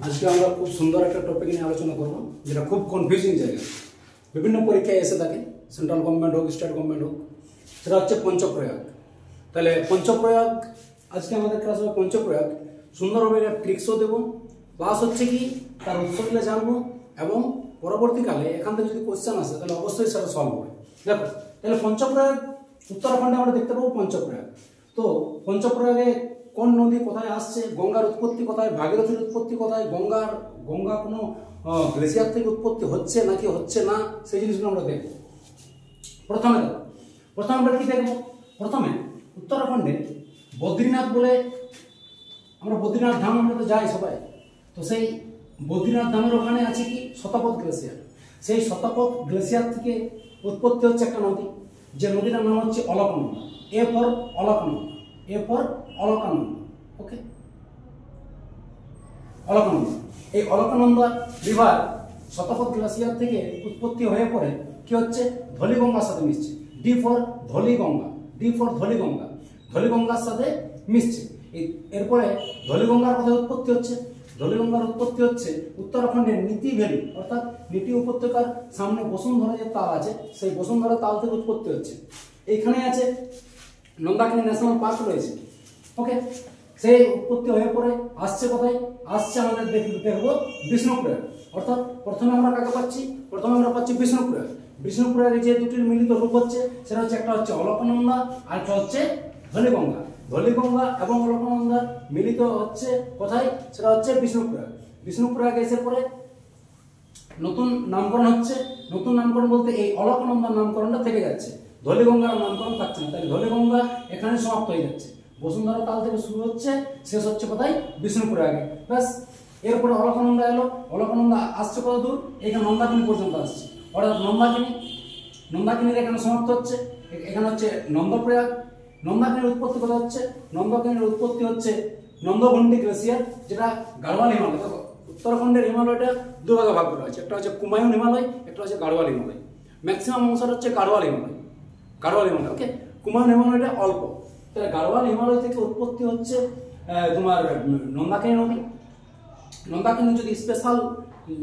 আজকে আমরা খুব সুন্দর একটা টপিক নিয়ে আলোচনা করব, যেটা খুব কনফিউজিং জায়গা। বিভিন্ন পরীক্ষায় এসে থাকে, সেন্ট্রাল গভর্নমেন্ট হোক, স্টেট গভর্নমেন্ট হোক, সেটা হচ্ছে পঞ্চপ্রয়াগ। তাহলে পঞ্চপ্রয়াগ আজকে আমাদের ক্লাস হবে পঞ্চপ্রয়াগ। সুন্দরভাবে একটা ট্রিক্সও দেবো, প্লাস হচ্ছে কি তার উত্তরগুলো জানবো, এবং পরবর্তীকালে এখান থেকে যদি কোশ্চেন আসে তাহলে অবশ্যই সেটা সলভ হবে। দেখো, তাহলে পঞ্চপ্রয়াগ উত্তরাখণ্ডে আমরা দেখতে পাবো পঞ্চপ্রয়াগ। তো পঞ্চপ্রয়াগে কোন নদী কোথায় আসছে, গঙ্গার উৎপত্তি কোথায়, ভাগীরথীর উৎপত্তি কোথায়, গঙ্গা কোনো গ্লেসিয়ার থেকে উৎপত্তি হচ্ছে নাকি হচ্ছে না, সেই জিনিসগুলো আমরা দেখব। প্রথমে আমরা কি দেখব? প্রথমে উত্তরাখণ্ডে বদ্রীনাথ বলে, আমরা বদ্রীনাথ ধাম আমরা তো যাই সবাই, তো সেই বদ্রীনাথ ধামের ওখানে আছে কি শতপথ গ্লেসিয়ার। সেই শতপথ গ্লেসিয়ার থেকে উৎপত্তি হচ্ছে একটা নদী, যে নদীটার নাম হচ্ছে Alaknanda. A for Alaknanda, A for Alaknanda. Okay, Alaknanda. এই অলকানন্দা রিভার শতপথ গ্লেসিয়ার থেকে উৎপত্তি হয়ে পড়ে কি হচ্ছে ধলিগঙ্গার সাথে মিশছে। ডি ফর ধলিগঙ্গা, ডি ফর ধলিগঙ্গা, ধলিগঙ্গার সাথে মিশছে। এরপরে ধলিগঙ্গার কোথায় উৎপত্তি হচ্ছে? ধলিগঙ্গার উৎপত্তি হচ্ছে উত্তরাখণ্ডের নীতি ভ্যালি, অর্থাৎ নীতি উপত্যকার সামনে বসুন্ধরা যে তাল আছে, সেই বসুন্ধরা তাল থেকে উৎপত্তি হচ্ছে। এইখানে আছে নন্দাকিনী ন্যাশনাল পার্ক রয়েছে। ওকে, সেই উৎপত্তি হয়ে পড়ে আসছে কোথায়? আসছে আমাদের দেখবো বিষ্ণুপ্রয়াগ। অর্থাৎ প্রথমে আমরা কাকে পাচ্ছি? প্রথমে আমরা পাচ্ছি বিষ্ণুপ্রয়াগ। বিষ্ণুপ্রয়াগে যে দুটির মিলিত রূপ হচ্ছে সেটা হচ্ছে, একটা হচ্ছে অলকনন্দা আর একটা হচ্ছে ধলিগঙ্গা। ধলিগঙ্গা এবং অলকনন্দা মিলিত হচ্ছে কোথায়? সেটা হচ্ছে বিষ্ণুপ্রয়াগ। বিষ্ণুপ্রয়াগ এসে পরে নতুন নামকরণ হচ্ছে। নতুন নামকরণ বলতে এই অলকনন্দার নামকরণটা থেকে যাচ্ছে, ধলিগঙ্গার নামকরণ থাকছে না। তাই ধলিগঙ্গা এখানে সমাপ্ত হয়ে যাচ্ছে। বসুন্ধরা তাল থেকে শুরু হচ্ছে, শেষ হচ্ছে কোথায়? বিষ্ণুপ্রয়াগে। ব্যাস, এরপরে অলকনন্দা এলো। অলকনন্দা আসছে কত দূর? এখানে নন্দাকিনী পর্যন্ত আসছে। অর্থাৎ নন্দাকিনীর এখানে সমাপ্ত হচ্ছে। এখানে হচ্ছে নন্দপ্রয়াগ। নন্দাকিনীর উৎপত্তি কোথায় হচ্ছে? নন্দাকিনীর উৎপত্তি হচ্ছে নন্দঘণ্টি গ্লেসিয়ার, যেটা গাড়োয়াল হিমালয়। দেখো, উত্তরাখণ্ডের হিমালয়টা দুভাগে ভাগ করা হয়েছে, একটা হচ্ছে কুমায়ুন হিমালয়, একটা হচ্ছে গাড়োয়াল হিমালয়। ম্যাক্সিমাম অংশটা হচ্ছে গাড়োয়াল হিমালয়। ওকে, কুমায়ুন হিমালয়টা অল্প। তাহলে গাড়োয়াল হিমালয় থেকে উৎপত্তি হচ্ছে তোমার নন্দাকিনী নদী। নন্দাকিনী যদি স্পেশাল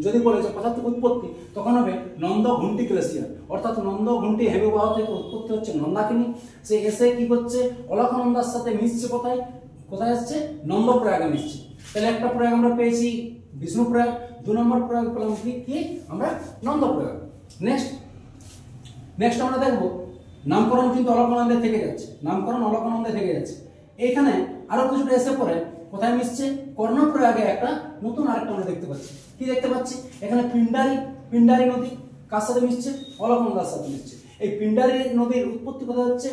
যদি বলে যে কোথা থেকে উৎপত্তি, তখন হবে নন্দঘণ্টি গ্লেসিয়ার। অর্থাৎ নন্দঘণ্টি হিমবাহ থেকে উৎপত্তি হচ্ছে নন্দাকিনী। সে এসে কি করছে? অলকনন্দার সাথে মিশছে কোথায়? কোথায় আসছে? নন্দপ্রয়াগে মিশছে। তাহলে একটা প্রয়াগ আমরা পেয়েছি বিষ্ণুপ্রয়াগ, 2 নম্বর প্রয়াগ পেলাম কি আমরা নন্দপ্রয়াগ। নেক্সট আমরা দেখবো নামকরণ কিন্তু অলকনন্দে থেকে যাচ্ছে, নামকরণ অলকনন্দে থেকে যাচ্ছে। এইখানে আরো কিছুটা এসে পরে কোথায় মিশছে? কর্ণপ্রয়াগে একটা নতুন আরেকটা আমরা দেখতে পাচ্ছি। কি দেখতে পাচ্ছি? এখানে পিন্ডারি নদী কার সাথে মিশছে? অলকনন্দার সাথে মিশছে। এই পিন্ডারি নদীর উৎপত্তি কোথায় হচ্ছে?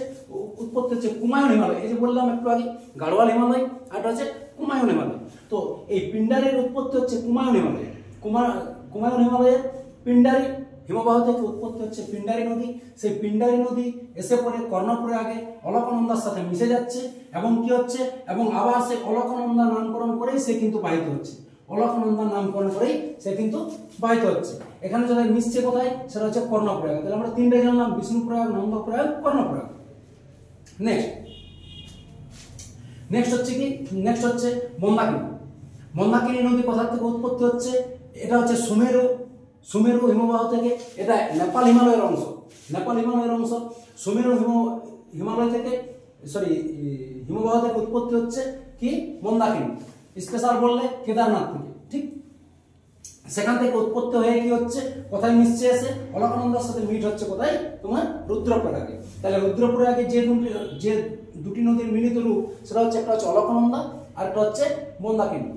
উৎপত্তি হচ্ছে কুমায়ুন হিমালয়। এই যে বললাম একটু আগে গাড়োয়াল হিমালয়, আর হচ্ছে কুমায়ুন হিমালয়। তো এই পিন্ডারির উৎপত্তি হচ্ছে কুমায়ুন হিমালয়। কুমায়ুন হিমালয়ের পিন্ডারি হিমবাহ থেকে উৎপত্তি হচ্ছে পিন্ডারি নদী। সেই পিন্ডারি নদী এসে পরে কর্ণপ্রয়াগে অলকনন্দার সাথে মিশে যাচ্ছে, এবং কি হচ্ছে? এবং আবার সে অলকনন্দা নামকরণ করেই সে কিন্তু বাহিত হচ্ছে। অলকনন্দা নামকরণ করেই সে কিন্তু বাহিত হচ্ছে। এখানে যদি মিশছে কোথায়? সেটা হচ্ছে কর্ণপ্রয়াগ। তাহলে আমরা 3টে জানলাম, বিষ্ণুপ্রয়াগ, নন্দপ্রয়াগ, কর্ণপ্রয়াগ। নেক্সট হচ্ছে কি? নেক্সট হচ্ছে মন্দাকিনী। মন্দাকিনী নদী কোথা থেকে উৎপত্তি হচ্ছে? এটা হচ্ছে সুমেরু হিমবাহ থেকে। এটা নেপাল হিমালয়ের অংশ। সুমেরু হিমালয় থেকে হিমবাহ থেকে উৎপত্তি হচ্ছে কি? মন্দাকিনী। স্পেশাল বললে কেদারনাথ থেকে, ঠিক সেখান থেকে উৎপত্তি হয়ে কি হচ্ছে? কোথায় মিশছে? এসে অলকনন্দার সাথে মিট হচ্ছে কোথায়? তোমার রুদ্রপ্রয়াগে। তাহলে রুদ্রপ্রয়াগে যে দুটি নদীর মিলিত রূপ, সেটা হচ্ছে, একটা হচ্ছে অলকনন্দা আর একটা হচ্ছে মন্দাকিনী।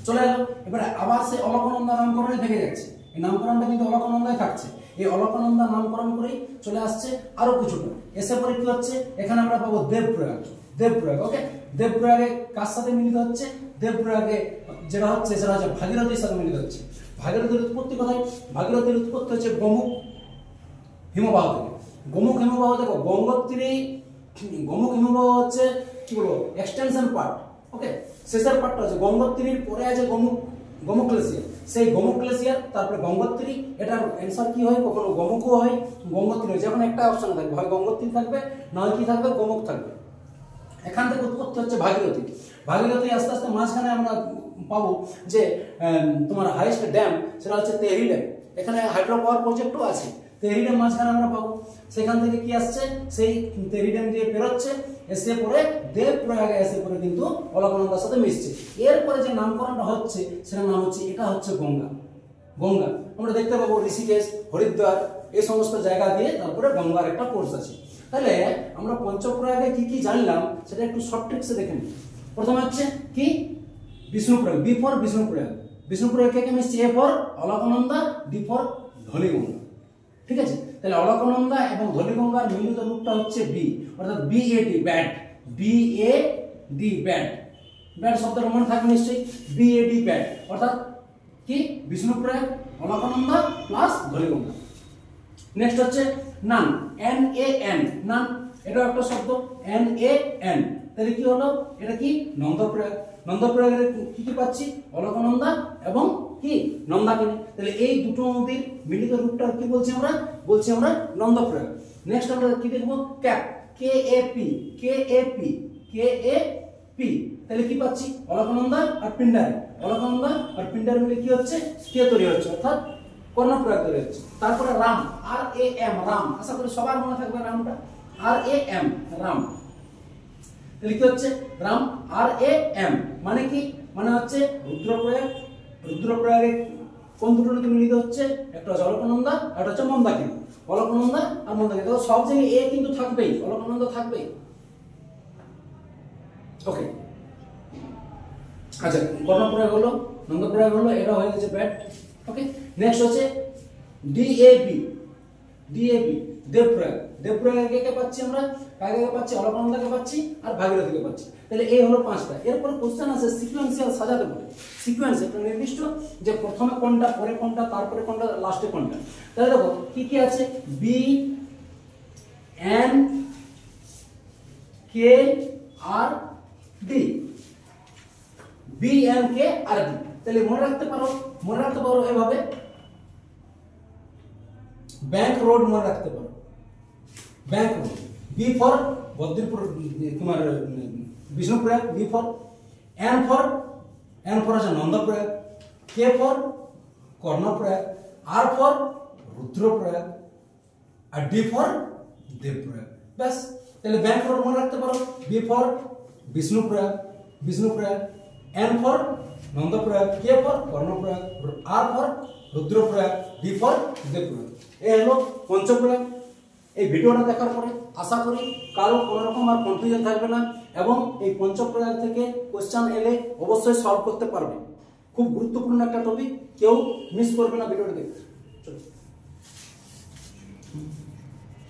চলে এলো। এবারে আবার সেই অলকনন্দা নামকরণে থেকে যাচ্ছে। এই নামকরণটা কিন্তু অলকনন্দায় থাকছে। এই অলকনন্দা নামকরণ করেই চলে আসছে আরো কিছুটা। এসে পরে কি হচ্ছে? এখানে আমরা পাবো দেবপ্রয়াগ। ওকে, দেবপ্রয়াগে কার সাথে মিলিত হচ্ছে? দেবপ্রয়াগে যেটা হচ্ছে সেটা হচ্ছে ভাগীরথীর সাথে মিলিত হচ্ছে। ভাগীরথীর উৎপত্তি কোথায়? ভাগীরথীর উৎপত্তি হচ্ছে গোমুখ হিমবাহ থেকে। গোমুখ হিমবাহ, দেখো গোমুখ হিমবাহ হচ্ছে কি বলবো এক্সটেনশন পার্ট। ওকে, শেষের পার্টটা হচ্ছে গঙ্গোত্রীর পরে আছে গোমুখ গ্লেসিয়ার। সেই গোমুখ গ্লেসিয়ার, তারপরে গঙ্গোত্রী। এটার অ্যান্সার কি হয়? কখনো গোমুখও হয়, গঙ্গোত্রী হয়। যেমন একটা অপশন থাকবে, হয় গঙ্গোত্রী থাকবে, নয় কি থাকবে? গোমুখ থাকবে। এখান থেকে উৎপত্তি হচ্ছে ভাগীরথী। ভাগীরথী আস্তে আস্তে মাঝখানে আমরা পাবো যে তোমার হাইয়েস্ট ড্যাম সেটা হচ্ছে তেহরি ড্যাম। এখানে হাইড্রো পাওয়ার প্রজেক্টও আছে, তেহরি ড্যাম মাঝখানে আমরা পাবো। সেখান থেকে কি আসছে, সেই তেহরি ড্যাম দিয়ে বেরোচ্ছে, এসে পরে দেবপ্রয়াগে এসে পরে কিন্তু অলকানন্দার সাথে মিশছে। এরপরে যে নামকরণটা হচ্ছে সেটার নাম হচ্ছে, এটা হচ্ছে গঙ্গা। গঙ্গা আমরা দেখতে পাবো ঋষিকেশ, হরিদ্বার এই সমস্ত জায়গা দিয়ে তারপরে গঙ্গার একটা কোর্স আছে। তাহলে আমরা পঞ্চপ্রয়াগে কি কি জানলাম সেটা একটু শর্ট ট্রিক্সে দেখে নিই। প্রথমে হচ্ছে কি বিষ্ণুপ্রয়াগ, বি ফর বিষ্ণুপ্রয়াগ। বিষ্ণুপ্রয়াগ কে মিশছে, A for Alaknanda, D for Dhauliganga. ঠিক আছে, তাহলে অলকানন্দা এবং ধলিগঙ্গার মিলিত রূপটা হচ্ছে বি, অর্থাৎ BAD bad, BAD bad. Bad শব্দটা মনে থাকবে নিশ্চয়ই, বিএডি ব্যাড অর্থাৎ কি বিষ্ণুপ্রয়াগ, অলকানন্দা প্লাস ধলিগঙ্গা। নেক্সট হচ্ছে নান, এন এ এন, নান এটাও একটা শব্দ, এন এ এন। তাহলে কি হলো, এটা কি নন্দপ্রয়াগ। নন্দপ্রয়াগের কি কি পাচ্ছি, অলকানন্দা এবং কি নন্দাকিনী। তাহলে এই দুটো নদীর মিলিত রূপটা কি বলছি আমরা, বলছি আমরা নন্দপ্রয়াগ। নেক্সট আমরা কি দেখবো, cap, K A P, K A P, K A P. তাহলে কি পাচ্ছি, অলকানন্দা আর পিন্ডারি, অলকানন্দা আর পিন্ডারি মিলে কি হচ্ছে, কে তৈরি হচ্ছে, অর্থাৎ কর্ণপ্রয়াগ তৈরি হচ্ছে। তারপরে রাম, আর এ এম, রাম, আশা করি সবার মনে থাকবে নামটা, আর এ এম, রাম। তাহলে কি হচ্ছে, রাম আর এ এম মানে কি, মানে হচ্ছে রুদ্রপ্রয়াগ। রুদ্রপ্রয়াগে কোন দুটো নদী মিলিত হচ্ছে, একটা হচ্ছে অলকানন্দা আর একটা হচ্ছে মন্দাকিনী। অলকানন্দা আর মন্দাকিনী, তো সব জায়গায় এ কিন্তু থাকবেই, অলকানন্দা থাকবেই। ওকে, আচ্ছা কর্ণপ্রয়াগ হলো, নন্দপ্রয়াগ হলো, এটা হয়ে গেছে ব্যাট। ওকে, নেক্সট হচ্ছে ডিএবি, ডিএবি দেবপ্রয়াগ। দেবপ্রয়াগে কে পাচ্ছি আমরা, কাকে পাচ্ছি, অলকানন্দাকে পাচ্ছি আর ভাগীরথীকে পাচ্ছি। তাহলে এই হলো পাঁচটা। এরপরে কোশ্চেন আছে সিকোয়েন্সিয়াল সাজাতে বলে, সিকোয়েন্স একটা নির্দিষ্ট, যে প্রথমে কোনটা, পরে কোনটা, তারপরে কোনটা, লাস্টে কোনটা। তাহলে দেখো কি কি আছে, বি এন কে আর ডি, বি এন কে আর ডি। তাহলে মনে রাখতে পারো, মনে রাখতে পারো এভাবে, ব্যাংক রোড মনে রাখতে পারো, bank road. B for Badripur, তোমার Vishnuprayag, B for. N for, N for হচ্ছে Nandprayag. K for Karnaprayag, R for Rudraprayag, আর ডি ফর দেবপ্রয়াগ। ব্যাস, তাহলে ব্যাংক রোড মনে রাখতে পারো, B for Vishnuprayag, Vishnuprayag. N for Nandprayag, K for Karnaprayag, R for Rudraprayag, D for Devprayag. এই হলো পঞ্চপ্রয়াগ। এই ভিডিওটা দেখার পরে আশা করি কারো কোনো রকম আর কনফিউশন থাকবে না, এবং এই পঞ্চপ্রয়াগ থেকে কোশ্চেন এলে অবশ্যই সলভ করতে পারবে। খুব গুরুত্বপূর্ণ একটা টপিক, কেউ মিস করবে না ভিডিওটা দেখতে। চলো।